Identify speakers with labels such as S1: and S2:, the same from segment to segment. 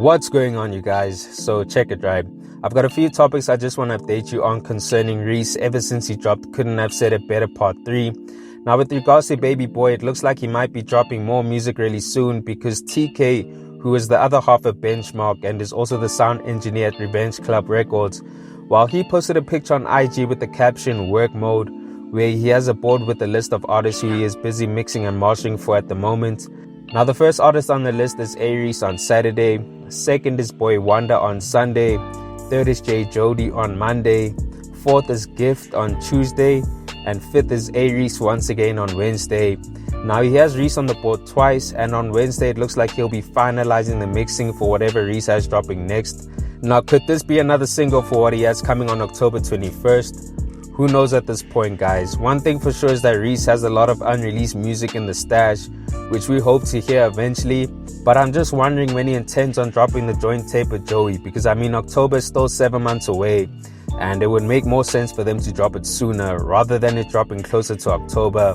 S1: What's going on, you guys? So check it, right? I've got a few topics I just want to update you on concerning Reece ever since he dropped Couldn't Have Said It Better Part 3. Now with regards to Baby Boy, it looks like he might be dropping more music really soon because TK, who is the other half of Benchmark and is also the sound engineer at Revenge Club Records, while he posted a picture on IG with the caption work mode, where he has a board with a list of artists who he is busy mixing and mastering for at the moment. Now the first artist on the list is A-Reece on Saturday, second is Boy Wonder on Sunday, third is J Jody on Monday, fourth is Gift on Tuesday, and fifth is A-Reece once again on Wednesday. Now he has Reece on the board twice, and on Wednesday it looks like he'll be finalizing the mixing for whatever Reece has dropping next. Now could this be another single for what he has coming on October 21st? Who knows at this point, guys. One thing for sure is that Reece has a lot of unreleased music in the stash, which we hope to hear eventually, but I'm just wondering when he intends on dropping the joint tape with Joey, because I mean October is still 7 months away and it would make more sense for them to drop it sooner rather than it dropping closer to October,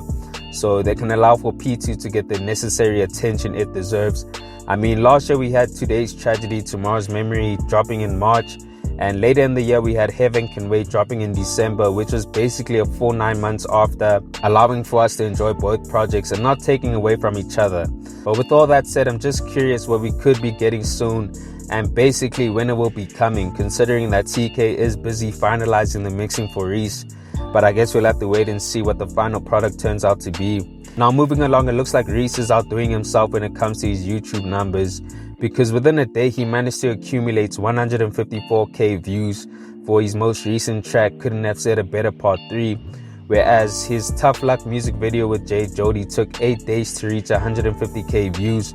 S1: so they can allow for P2 to get the necessary attention it deserves. I mean, last year we had Today's Tragedy, Tomorrow's Memory dropping in March, and later in the year we had Heaven Can Wait dropping in December, which was basically a full 9 months after, allowing for us to enjoy both projects and not taking away from each other. But with all that said, I'm just curious what we could be getting soon and basically when it will be coming, considering that TK is busy finalizing the mixing for Reece. But I guess we'll have to wait and see what the final product turns out to be. Now moving along, it looks like Reece is outdoing himself when it comes to his YouTube numbers, because within a day he managed to accumulate 154k views for his most recent track Couldn't Have Said It Better Part 3, whereas his Tough Luck music video with J Jody took 8 days to reach 150k views.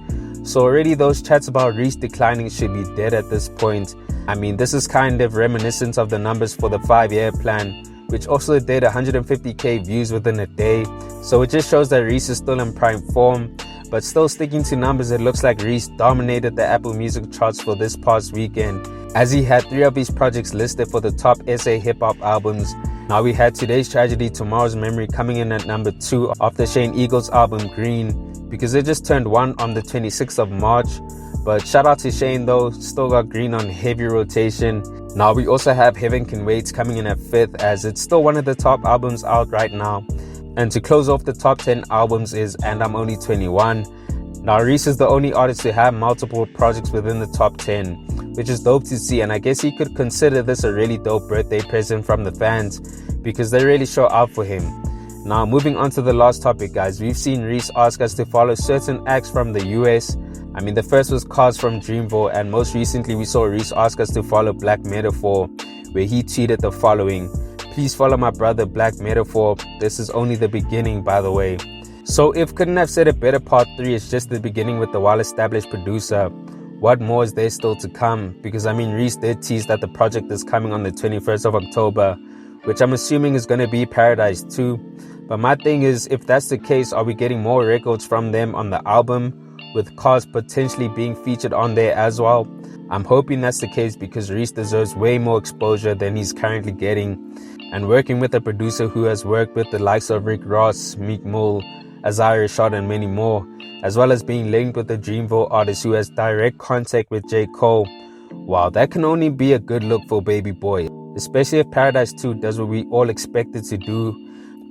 S1: So already those chats about Reece declining should be dead at this point. I mean, this is kind of reminiscent of the numbers for the 5-year plan, which also did 150k views within a day. So it just shows that Reece is still in prime form. But still sticking to numbers, it looks like Reece dominated the Apple Music charts for this past weekend, as he had 3 of his projects listed for the top SA hip-hop albums. Now we had Today's Tragedy, Tomorrow's Memory coming in at number 2 after Shane Eagle's album Green, because it just turned 1 on the 26th of March. But shout out to Shane though, still got Green on heavy rotation. Now we also have Heaven Can Wait coming in at 5th, as it's still one of the top albums out right now. And to close off the top 10 albums is And I'm Only 21. Now Reece is the only artist to have multiple projects within the top 10, which is dope to see, and I guess he could consider this a really dope birthday present from the fans, because they really show out for him. Now moving on to the last topic, guys, we've seen Reece ask us to follow certain acts from the US. I mean, the first was Cars from Dreamville, and most recently we saw Reece ask us to follow Black Metaphor, where he tweeted the following: "Please follow my brother Black Metaphor. This is only the beginning, by the way." So if Couldn't Have Said It Better Part 3 is just the beginning with the well-established producer, what more is there still to come? Because I mean, Reece did tease that the project is coming on the 21st of October, which I'm assuming is going to be Paradise 2. But my thing is, if that's the case, are we getting more records from them on the album, with Cars potentially being featured on there as well? I'm hoping that's the case, because Reece deserves way more exposure than he's currently getting. And working with a producer who has worked with the likes of Rick Ross, Meek Mill, Azari Rashad and many more, as well as being linked with the Dreamville artist who has direct contact with J. Cole, wow, that can only be a good look for Baby Boy, especially if Paradise 2 does what we all expect it to do.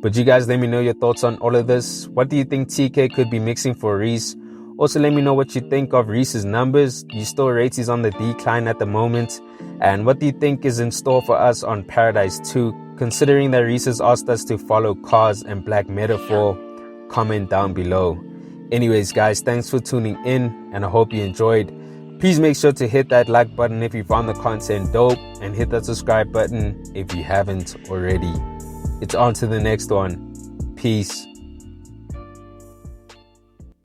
S1: But you guys, let me know your thoughts on all of this. What do you think TK could be mixing for Reece? Also, let me know what you think of Reece's numbers. Do you still rate he's on the decline at the moment? And what do you think is in store for us on Paradise 2, considering that Reece has asked us to follow Cars and Black Metaphor? Comment down below. Anyways, guys, thanks for tuning in, and I hope you enjoyed. Please make sure to hit that like button if you found the content dope, and hit that subscribe button if you haven't already. It's on to the next one. Peace.